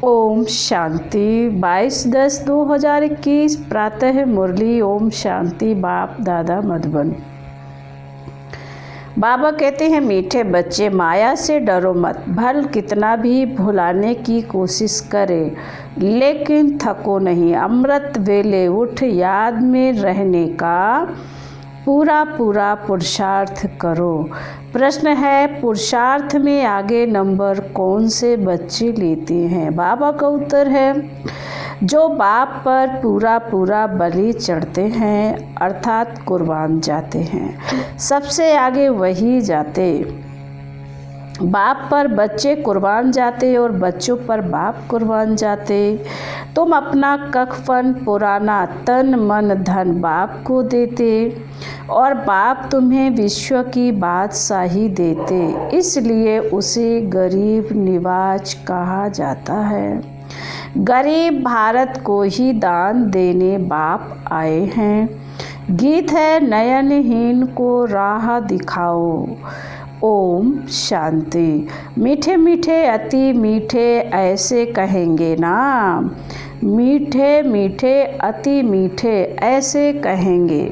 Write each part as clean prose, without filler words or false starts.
ओम शांति। 22/10/2021 प्रातः मुरली। ओम शांति। बाप दादा मधुबन। बाबा कहते हैं, मीठे बच्चे, माया से डरो मत। भल कितना भी भुलाने की कोशिश करे लेकिन थको नहीं। अमृत वेले उठ याद में रहने का पूरा पुरुषार्थ करो। प्रश्न है, पुरुषार्थ में आगे नंबर कौन से बच्चे लेते हैं? बाबा का उत्तर है, जो बाप पर पूरा बलि चढ़ते हैं अर्थात कुर्बान जाते हैं। सबसे आगे वही जाते। बाप पर बच्चे कुर्बान जाते और बच्चों पर बाप कुर्बान जाते। तुम अपना कफन पुराना तन मन धन बाप को देते और बाप तुम्हें विश्व की बादशाही देते, इसलिए उसे गरीब निवाज कहा जाता है। गरीब भारत को ही दान देने बाप आए हैं। गीत है, नयनहीन को राह दिखाओ। ओम शांति। मीठे मीठे अति मीठे ऐसे कहेंगे ना, मीठे मीठे अति मीठे ऐसे कहेंगे।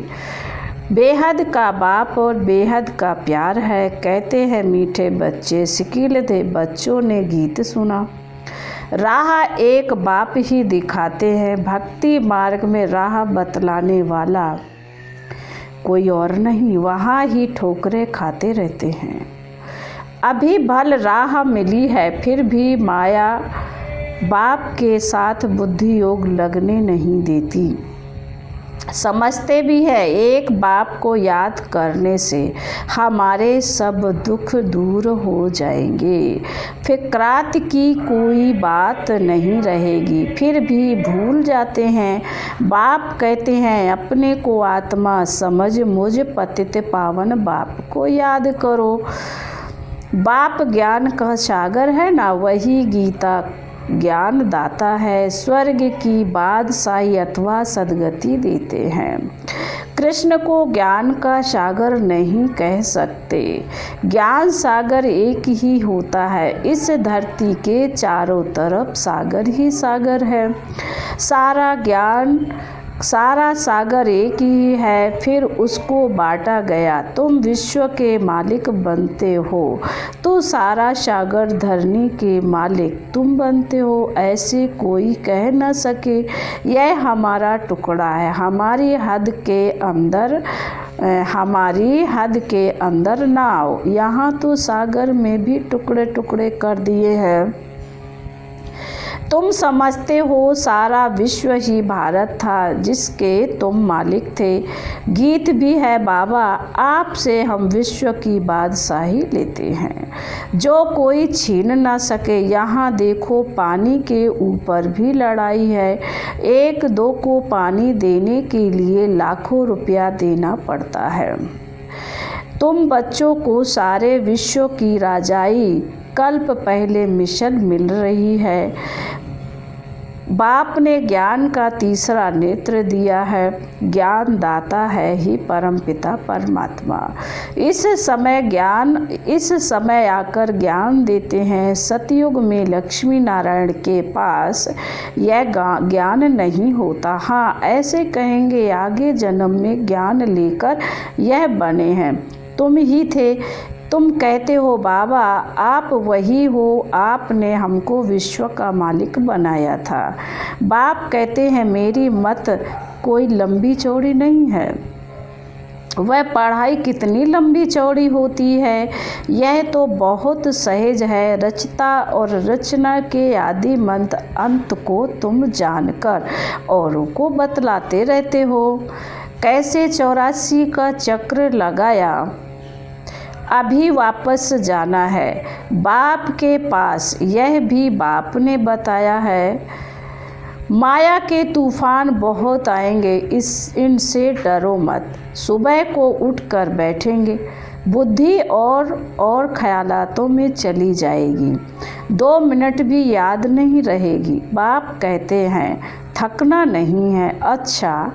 बेहद का बाप और बेहद का प्यार है, कहते हैं मीठे बच्चे। सिकील थे बच्चों ने गीत सुना। राह एक बाप ही दिखाते हैं, भक्ति मार्ग में राह बतलाने वाला कोई और नहीं। वहाँ ही ठोकरें खाते रहते हैं। अभी भल राह मिली है, फिर भी माया बाप के साथ बुद्धि योग लगने नहीं देती। समझते भी है एक बाप को याद करने से हमारे सब दुख दूर हो जाएंगे, फिक्रात की कोई बात नहीं रहेगी। फिर भी भूल जाते हैं। बाप कहते हैं, अपने को आत्मा समझ मुझ पतित पावन बाप को याद करो। बाप ज्ञान का सागर है ना, वही गीता ज्ञान दाता है। स्वर्ग की बादशाही अथवा सदगति देते हैं। कृष्ण को ज्ञान का सागर नहीं कह सकते। ज्ञान सागर एक ही होता है। इस धरती के चारों तरफ सागर ही सागर है। सारा सागर एक ही है, फिर उसको बांटा गया। तुम विश्व के मालिक बनते हो तो सारा सागर धरनी के मालिक तुम बनते हो, ऐसे कोई कह न सके। यह हमारा टुकड़ा है, हमारी हद के अंदर ना आओ। यहाँ तो सागर में भी टुकड़े टुकड़े कर दिए हैं। तुम समझते हो सारा विश्व ही भारत था जिसके तुम मालिक थे। गीत भी है, बाबा आपसे हम विश्व की बादशाही लेते हैं, जो कोई छीन ना सके। यहाँ देखो पानी के ऊपर भी लड़ाई है। एक दो को पानी देने के लिए लाखों रुपया देना पड़ता है। तुम बच्चों को सारे विश्व की राजाई कल्प पहले मिशन मिल रही है। बाप ने ज्ञान का तीसरा नेत्र दिया है। ज्ञान दाता है ही परमपिता परमात्मा। इस समय आकर ज्ञान देते हैं। सतयुग में लक्ष्मी नारायण के पास यह ज्ञान नहीं होता। हाँ, ऐसे कहेंगे आगे जन्म में ज्ञान लेकर यह बने हैं। तुम ही थे। तुम कहते हो बाबा आप वही हो, आपने हमको विश्व का मालिक बनाया था। बाप कहते हैं, मेरी मत कोई लंबी चौड़ी नहीं है। वह पढ़ाई कितनी लंबी चौड़ी होती है, यह तो बहुत सहज है। रचता और रचना के आदि मंत्र अंत को तुम जानकर औरों को बतलाते रहते हो। कैसे 84 का चक्र लगाया, अभी वापस जाना है बाप के पास, यह भी बाप ने बताया है। माया के तूफान बहुत आएंगे, इनसे डरो मत। सुबह को उठकर बैठेंगे, बुद्धि और ख्यालातों में चली जाएगी। 2 मिनट भी याद नहीं रहेगी। बाप कहते हैं, थकना नहीं है। अच्छा,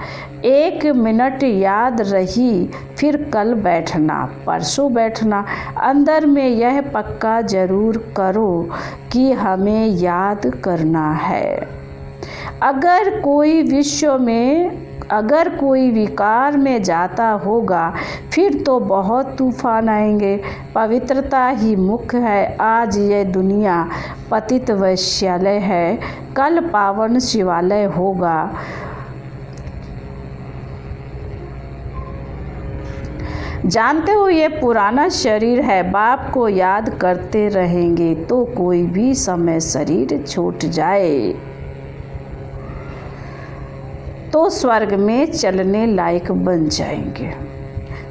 1 मिनट याद रही, फिर कल बैठना, परसों बैठना। अंदर में यह पक्का ज़रूर करो कि हमें याद करना है। अगर कोई विकार में जाता होगा फिर तो बहुत तूफान आएंगे। पवित्रता ही मुख्य है। आज ये दुनिया पतित वैश्यालय है, कल पावन शिवालय होगा। जानते हो ये पुराना शरीर है, बाप को याद करते रहेंगे तो कोई भी समय शरीर छूट जाए तो स्वर्ग में चलने लायक बन जाएंगे।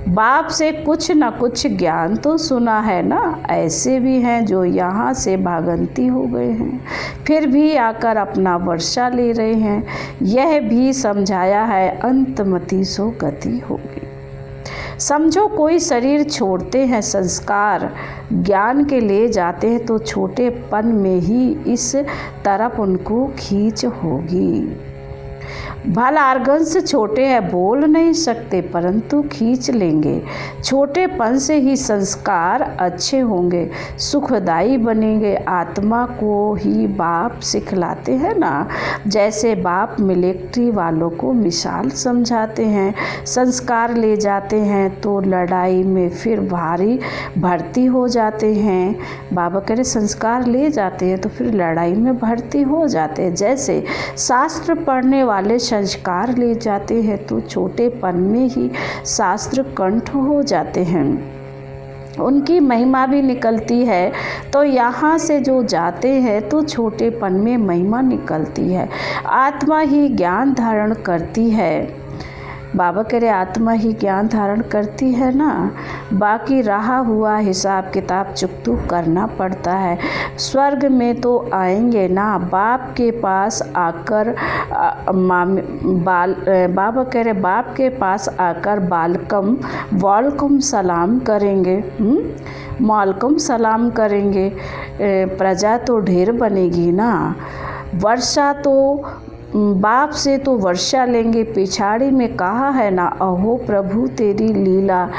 बाप से कुछ न कुछ ज्ञान तो सुना है ना। ऐसे भी हैं जो यहाँ से भागंती हो गए हैं, फिर भी आकर अपना वर्षा ले रहे हैं। यह भी समझाया है अंतमति सो गति होगी। समझो कोई शरीर छोड़ते हैं, संस्कार ज्ञान के ले जाते हैं तो छोटेपन में ही इस तरफ उनको खींच होगी। भला अर्गंस छोटे हैं, बोल नहीं सकते परंतु खींच लेंगे। छोटेपन से ही संस्कार अच्छे होंगे, सुखदायी बनेंगे। आत्मा को ही बाप सिखलाते हैं ना, जैसे बाप मिलिट्री वालों को मिसाल समझाते हैं। संस्कार ले जाते हैं तो लड़ाई में फिर भारी भर्ती हो जाते हैं। बाबा कह रहे संस्कार ले जाते हैं तो फिर लड़ाई में भर्ती हो जाते हैं। जैसे शास्त्र पढ़ने वाले संस्कार ले जाते हैं तो छोटेपन में ही शास्त्र कंठ हो जाते हैं, उनकी महिमा भी निकलती है। तो यहाँ से जो जाते हैं तो छोटेपन में महिमा निकलती है। आत्मा ही ज्ञान धारण करती है। बाबा कह रहे आत्मा ही ज्ञान धारण करती है ना, बाकी रहा हुआ हिसाब किताब चुकतू करना पड़ता है। स्वर्ग में तो आएंगे ना, बाप के पास आकर बाबा कह रहे बाप के पास आकर वालकम सलाम करेंगे। वालकम सलाम करेंगे। प्रजा तो ढेर बनेगी ना। वर्षा तो बाप से तो वर्षा लेंगे। पिछाड़ी में कहा है ना, अहो प्रभु तेरी लीला।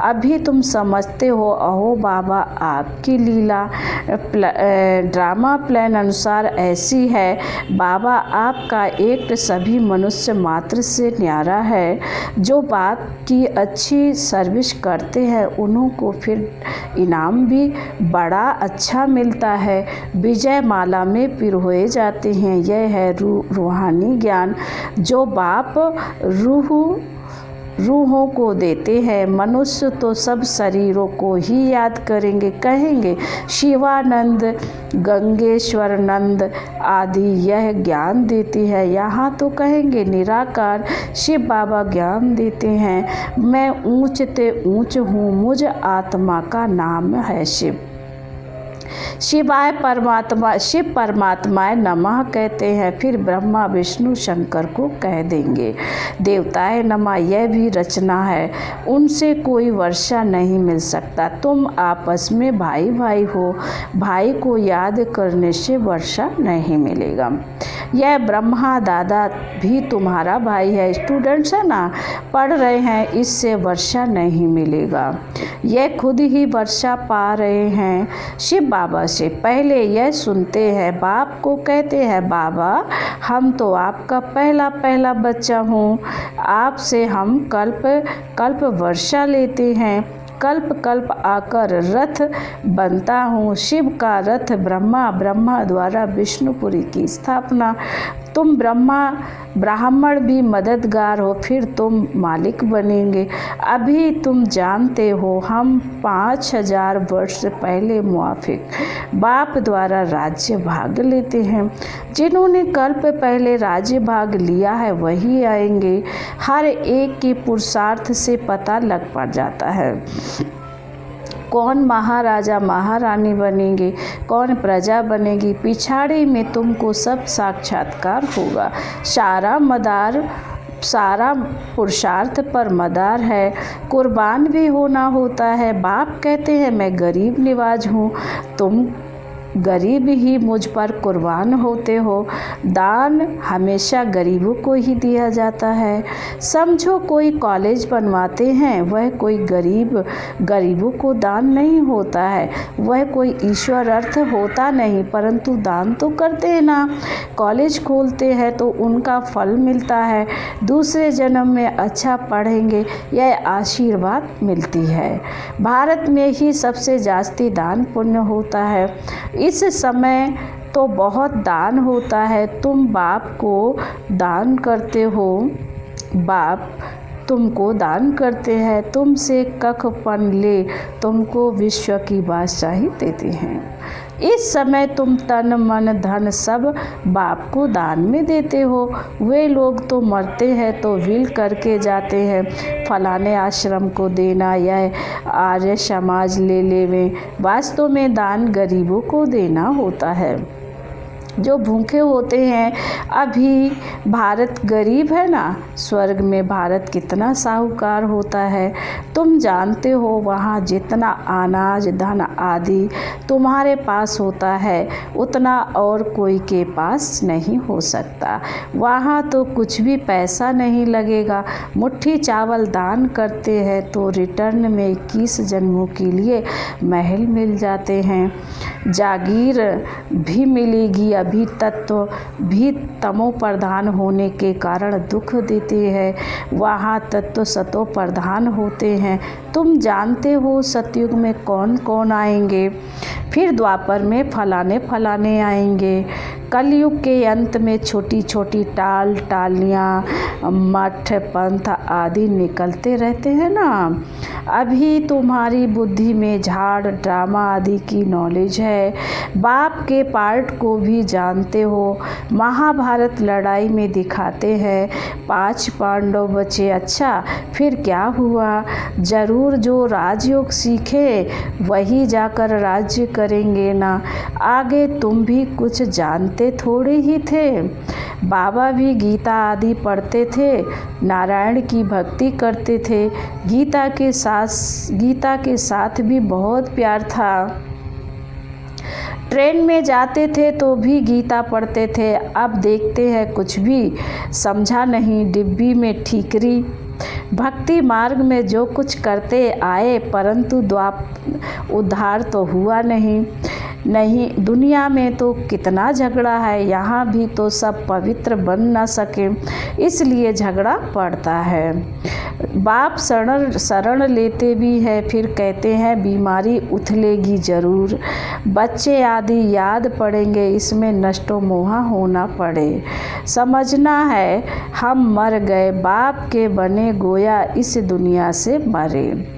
अभी तुम समझते हो, अहो बाबा आपकी लीला। ड्रामा प्लान अनुसार ऐसी है। बाबा आपका एक्ट सभी मनुष्य मात्र से न्यारा है। जो बाप की अच्छी सर्विस करते हैं उन्हों को फिर इनाम भी बड़ा अच्छा मिलता है। विजय माला में पिरोए जाते हैं। यह है रूहानी ज्ञान जो बाप रूहों को देते हैं। मनुष्य तो सब शरीरों को ही याद करेंगे, कहेंगे शिवानंद, गंगेश्वरानंद आदि यह ज्ञान देती है। यहाँ तो कहेंगे निराकार शिव बाबा ज्ञान देते हैं। मैं ऊंच ते ऊंच हूँ, मुझ आत्मा का नाम है शिव। शिवाय परमात्मा, शिव परमात्माए नमः कहते हैं। फिर ब्रह्मा विष्णु शंकर को कह देंगे। देवताए नमः यह भी रचना है, उनसे कोई वर्षा नहीं मिल सकता। तुम आपस में भाई भाई हो, भाई को याद करने से वर्षा नहीं मिलेगा। यह ब्रह्मा दादा भी तुम्हारा भाई है। स्टूडेंट्स है ना, पढ़ रहे हैं, इससे वर्षा नहीं मिलेगा। यह खुद ही वर्षा पा रहे हैं शिव बाबा से। पहले यह सुनते हैं, बाप को कहते हैं बाबा हम तो आपका पहला बच्चा हूँ, आपसे हम कल्प वर्षा लेते हैं। कल्प आकर रथ बनता हूँ। शिव का रथ ब्रह्मा द्वारा विष्णुपुरी की स्थापना। तुम ब्राह्मण भी मददगार हो, फिर तुम मालिक बनेंगे। अभी तुम जानते हो हम 5000 वर्ष पहले मुआफिक बाप द्वारा राज्य भाग लेते हैं। जिन्होंने कल्प पहले राज्य भाग लिया है वही आएंगे। हर एक के पुरुषार्थ से पता लग पड़ जाता है कौन महाराजा महारानी बनेंगे, कौन प्रजा बनेगी। पिछाड़ी में तुमको सब साक्षात्कार होगा। सारा पुरुषार्थ पर मदार है, कुर्बान भी होना होता है। बाप कहते हैं मैं गरीब निवाज हूँ, तुम गरीब ही मुझ पर कुर्बान होते हो। दान हमेशा गरीबों को ही दिया जाता है। समझो कोई कॉलेज बनवाते हैं, वह कोई गरीबों को दान नहीं होता है, वह कोई ईश्वर अर्थ होता नहीं, परंतु दान तो करते हैं ना। कॉलेज खोलते हैं तो उनका फल मिलता है, दूसरे जन्म में अच्छा पढ़ेंगे, यह आशीर्वाद मिलती है। भारत में ही सबसे जास्ती दान पुण्य होता है। इस समय तो बहुत दान होता है। तुम बाप को दान करते हो, बाप तुमको दान करते हैं, तुमसे कखपन ले तुमको विश्व की बादशाही देते हैं। इस समय तुम तन मन धन सब बाप को दान में देते हो। वे लोग तो मरते हैं तो विल करके जाते हैं, फलाने आश्रम को देना, यह आर्य समाज ले लेवे। वास्तव में दान गरीबों को देना होता है जो भूखे होते हैं। अभी भारत गरीब है ना, स्वर्ग में भारत कितना साहूकार होता है। तुम जानते हो वहाँ जितना अनाज धन आदि तुम्हारे पास होता है, उतना और कोई के पास नहीं हो सकता। वहाँ तो कुछ भी पैसा नहीं लगेगा। मुट्ठी चावल दान करते हैं तो रिटर्न में 21 जन्मों के लिए महल मिल जाते हैं। जागीर भी मिलेगी। अभी तत्व भी तमो प्रधान होने के कारण दुख देते हैं, वहाँ तत्व सतो प्रधान होते हैं। तुम जानते हो सतयुग में कौन कौन आएंगे, फिर द्वापर में फलाने आएंगे। कलयुग के अंत में छोटी छोटी टालियाँ मठ पंथ आदि निकलते रहते हैं ना। अभी तुम्हारी बुद्धि में झाड़ ड्रामा आदि की नॉलेज है, बाप के पार्ट को भी जानते हो। महाभारत लड़ाई में दिखाते हैं 5 पांडव बचे। अच्छा फिर क्या हुआ? जरूर जो राजयोग सीखे वही जाकर राज्य करेंगे ना। आगे तुम भी कुछ जानते थोड़े ही थे। बाबा भी गीता आदि पढ़ते थे, नारायण की भक्ति करते थे। गीता के साथ भी बहुत प्यार था। ट्रेन में जाते थे तो भी गीता पढ़ते थे। अब देखते हैं कुछ भी समझा नहीं, डिब्बी में ठीकरी। भक्ति मार्ग में जो कुछ करते आए परंतु उद्धार तो हुआ नहीं। दुनिया में तो कितना झगड़ा है, यहाँ भी तो सब पवित्र बन ना सके, इसलिए झगड़ा पड़ता है। बाप शरण लेते भी है, फिर कहते हैं बीमारी उथलेगी जरूर। बच्चे आदि याद पड़ेंगे, इसमें नष्टो मोहा होना पड़े। समझना है हम मर गए, बाप के बने गोया इस दुनिया से मरे।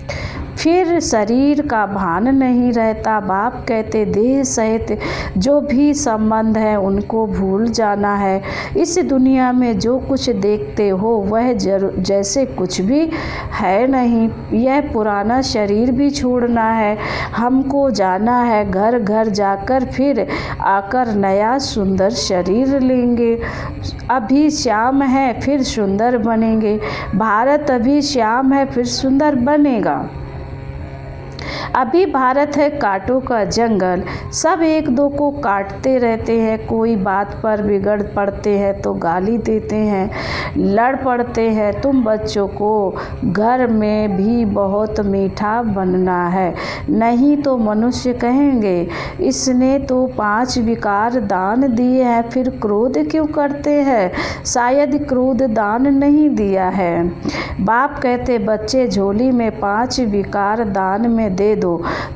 फिर शरीर का भान नहीं रहता। बाप कहते देह सहित जो भी संबंध है उनको भूल जाना है। इस दुनिया में जो कुछ देखते हो वह जैसे कुछ भी है नहीं। यह पुराना शरीर भी छोड़ना है, हमको जाना है घर घर जाकर, फिर आकर नया सुंदर शरीर लेंगे। अभी श्याम है फिर सुंदर बनेंगे। भारत अभी श्याम है फिर सुंदर बनेगा। अभी भारत है कांटों का जंगल, सब एक दो को काटते रहते हैं। कोई बात पर बिगड़ पड़ते हैं तो गाली देते हैं, लड़ पड़ते हैं। तुम बच्चों को घर में भी बहुत मीठा बनना है, नहीं तो मनुष्य कहेंगे इसने तो 5 विकार दान दिए हैं, फिर क्रोध क्यों करते हैं? शायद क्रोध दान नहीं दिया है। बाप कहते बच्चे झोली में 5 विकार दान में दे दो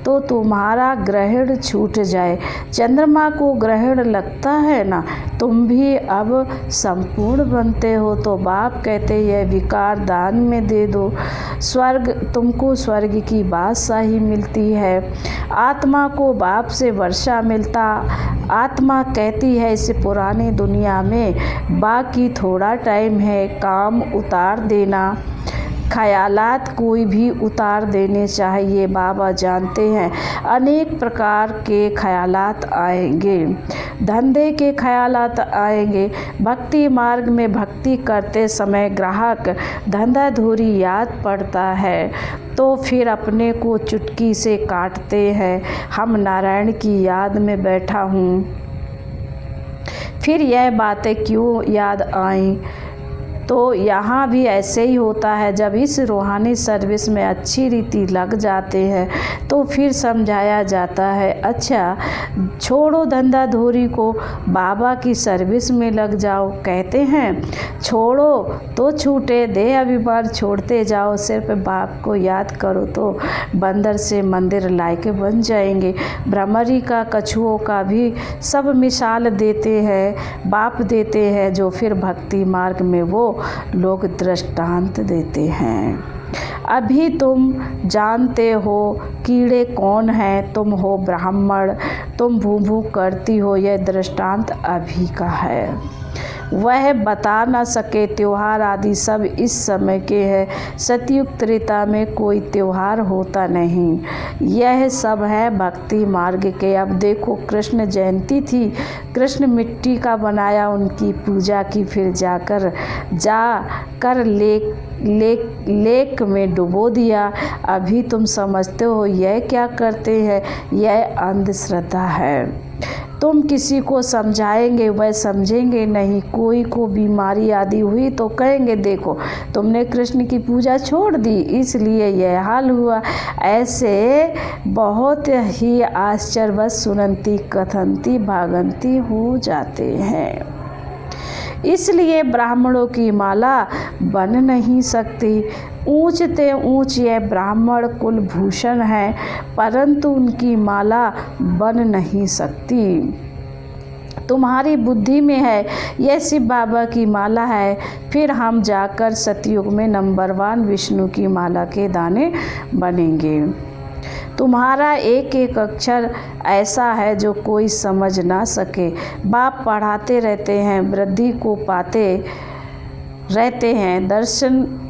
तो तुम्हारा ग्रहण छूट जाए। चंद्रमा को ग्रहण लगता है ना, तुम भी अब संपूर्ण बनते हो तो बाप कहते यह विकार दान में दे दो। तुमको स्वर्ग की बादशाही मिलती है। आत्मा को बाप से वर्षा मिलता। आत्मा कहती है इस पुरानी दुनिया में बाकी थोड़ा टाइम है, काम उतार देना। ख्यालात कोई भी उतार देने चाहिए। बाबा जानते हैं अनेक प्रकार के ख्यालात आएंगे, धंधे के ख्यालात आएंगे। भक्ति मार्ग में भक्ति करते समय ग्राहक धंधाधूरी याद पड़ता है तो फिर अपने को चुटकी से काटते हैं, हम नारायण की याद में बैठा हूँ। फिर यह बातें क्यों याद आईं? तो यहाँ भी ऐसे ही होता है, जब इस रूहानी सर्विस में अच्छी रीति लग जाते हैं तो फिर समझाया जाता है, अच्छा छोड़ो धंधाधोरी को, बाबा की सर्विस में लग जाओ। कहते हैं छोड़ो तो छूटे, देह अभिमान छोड़ते जाओ, सिर्फ बाप को याद करो तो बंदर से मंदिर लायक बन जाएंगे। भ्रमरी का, कछुओं का भी सब मिसाल देते हैं, बाप देते हैं, जो फिर भक्ति मार्ग में वो लोग दृष्टांत देते हैं। अभी तुम जानते हो कीड़े कौन हैं, तुम हो ब्राह्मण, तुम भू भू करती हो, यह दृष्टांत अभी का है। वह बता न सके त्योहार आदि सब इस समय के हैं, सतयुग त्रेता में कोई त्योहार होता नहीं, यह सब है भक्ति मार्ग के। अब देखो कृष्ण जयंती थी, कृष्ण मिट्टी का बनाया, उनकी पूजा की, फिर जाकर लेक में डुबो दिया। अभी तुम समझते हो यह क्या करते हैं, यह अंधश्रद्धा है। तुम किसी को समझाएंगे वह समझेंगे नहीं, कोई को बीमारी आदि हुई तो कहेंगे देखो तुमने कृष्ण की पूजा छोड़ दी इसलिए यह हाल हुआ। ऐसे बहुत ही आश्चर्यवश सुनंती कथनती भागंती हो जाते हैं। इसलिए ब्राह्मणों की माला बन नहीं सकती। ऊंचते ऊंच यह ब्राह्मण कुल भूषण है, परंतु उनकी माला बन नहीं सकती। तुम्हारी बुद्धि में है यह शिव बाबा की माला है, फिर हम जाकर सतयुग में नंबर 1 विष्णु की माला के दाने बनेंगे। तुम्हारा एक एक अक्षर ऐसा है जो कोई समझ ना सके। बाप पढ़ाते रहते हैं, वृद्धि को पाते रहते हैं,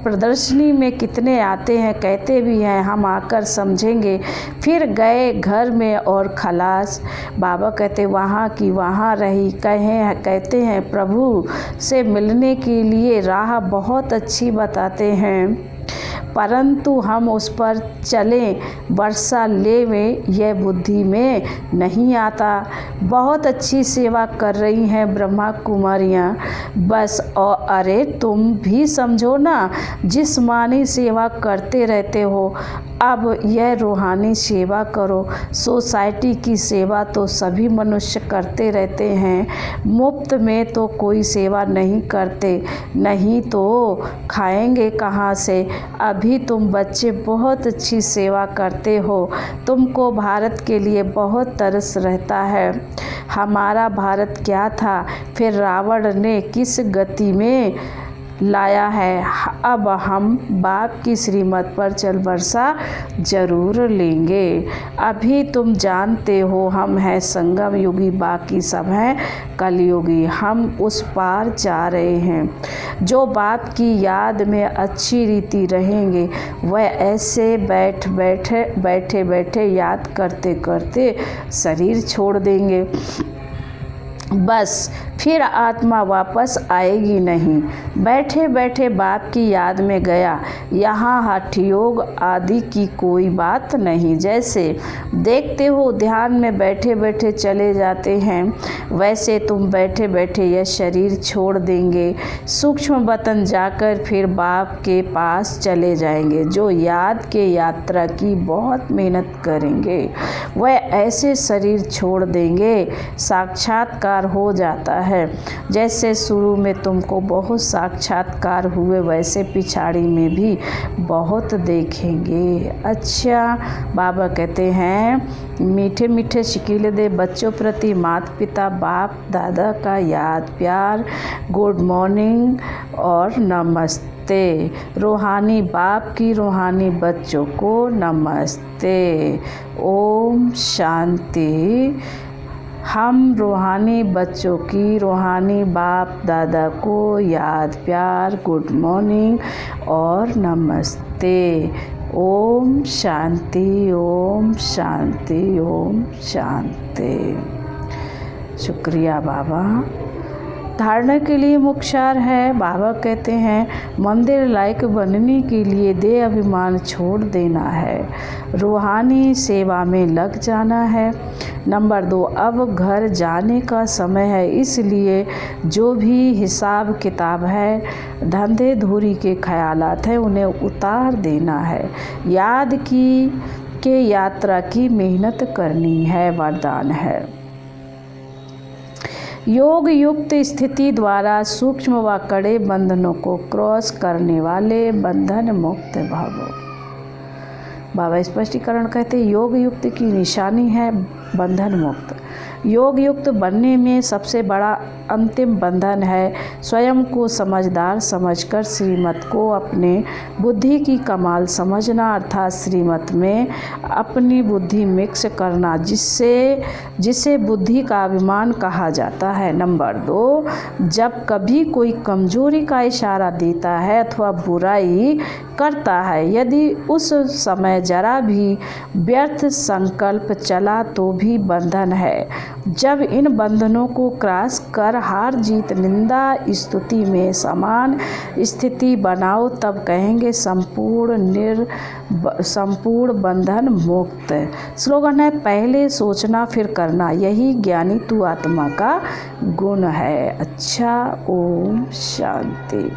प्रदर्शनी में कितने आते हैं, कहते भी हैं हम आकर समझेंगे, फिर गए घर में और खलास। बाबा कहते वहाँ की वहाँ रही। कहते हैं प्रभु से मिलने के लिए राह बहुत अच्छी बताते हैं, परंतु हम उस पर चलें वर्षा लेवें यह बुद्धि में नहीं आता। बहुत अच्छी सेवा कर रही हैं ब्रह्मा कुमारियाँ, बस और अरे तुम भी समझो ना, जिस्मानी सेवा करते रहते हो, अब यह रूहानी सेवा करो। सोसाइटी की सेवा तो सभी मनुष्य करते रहते हैं, मुफ्त में तो कोई सेवा नहीं करते, नहीं तो खाएंगे कहाँ से। अभी तुम बच्चे बहुत अच्छी सेवा करते हो, तुमको भारत के लिए बहुत तरस रहता है। हमारा भारत क्या था, फिर रावण ने किस गति में लाया है। अब हम बाप की श्रीमत पर चल वर्षा जरूर लेंगे। अभी तुम जानते हो हम हैं संगम युगी, बाकी सब हैं कलयुगी, हम उस पार जा रहे हैं। जो बाप की याद में अच्छी रीति रहेंगे वह ऐसे बैठे बैठे याद करते करते शरीर छोड़ देंगे, बस फिर आत्मा वापस आएगी नहीं। बैठे बैठे बाप की याद में गया, यहाँ हठ योग आदि की कोई बात नहीं। जैसे देखते हो ध्यान में बैठे बैठे चले जाते हैं, वैसे तुम बैठे बैठे यह शरीर छोड़ देंगे, सूक्ष्म वतन जाकर फिर बाप के पास चले जाएंगे। जो याद के यात्रा की बहुत मेहनत करेंगे वह ऐसे शरीर छोड़ देंगे, साक्षात्कार हो जाता है। जैसे शुरू में तुमको बहुत साक्षात्कार हुए, वैसे पिछाड़ी में भी बहुत देखेंगे। अच्छा, बाबा कहते हैं मीठे मीठे शिकीले दे बच्चों प्रति माता पिता बाप दादा का याद प्यार, गुड मॉर्निंग और नमस्ते। रूहानी बाप की रूहानी बच्चों को नमस्ते। ओम शांति। हम रूहानी बच्चों की रूहानी बाप दादा को याद, प्यार, गुड मॉर्निंग और नमस्ते। ओम शांति, ओम शांति, ओम शांति। शुक्रिया बाबा। धारणा के लिए मुख्य है, बाबा कहते हैं मंदिर लायक बनने के लिए देह अभिमान छोड़ देना है, रूहानी सेवा में लग जाना है। नंबर 2, अब घर जाने का समय है, इसलिए जो भी हिसाब किताब है, धंधे धूरी के ख्यालात हैं, उन्हें उतार देना है। याद की के यात्रा की मेहनत करनी है, वरदान है। योग युक्त स्थिति द्वारा सूक्ष्म व कड़े बंधनों को क्रॉस करने वाले बंधन मुक्त भवो। बाबा स्पष्टीकरण कहते योग युक्त की निशानी है बंधन मुक्त। योग युक्त बनने में सबसे बड़ा अंतिम बंधन है स्वयं को समझदार समझकर श्रीमत को अपने बुद्धि की कमाल समझना, अर्थात श्रीमत में अपनी बुद्धि मिक्स करना, जिसे बुद्धि का अभिमान कहा जाता है। नंबर 2, जब कभी कोई कमजोरी का इशारा देता है अथवा बुराई करता है, यदि उस समय जरा भी व्यर्थ संकल्प चला तो भी बंधन है। जब इन बंधनों को क्रॉस कर हार जीत निंदा स्तुति में समान स्थिति बनाओ, तब कहेंगे संपूर्ण बंधन मुक्त। स्लोगन है पहले सोचना फिर करना, यही ज्ञानी तू आत्मा का गुण है। अच्छा, ओम शांति।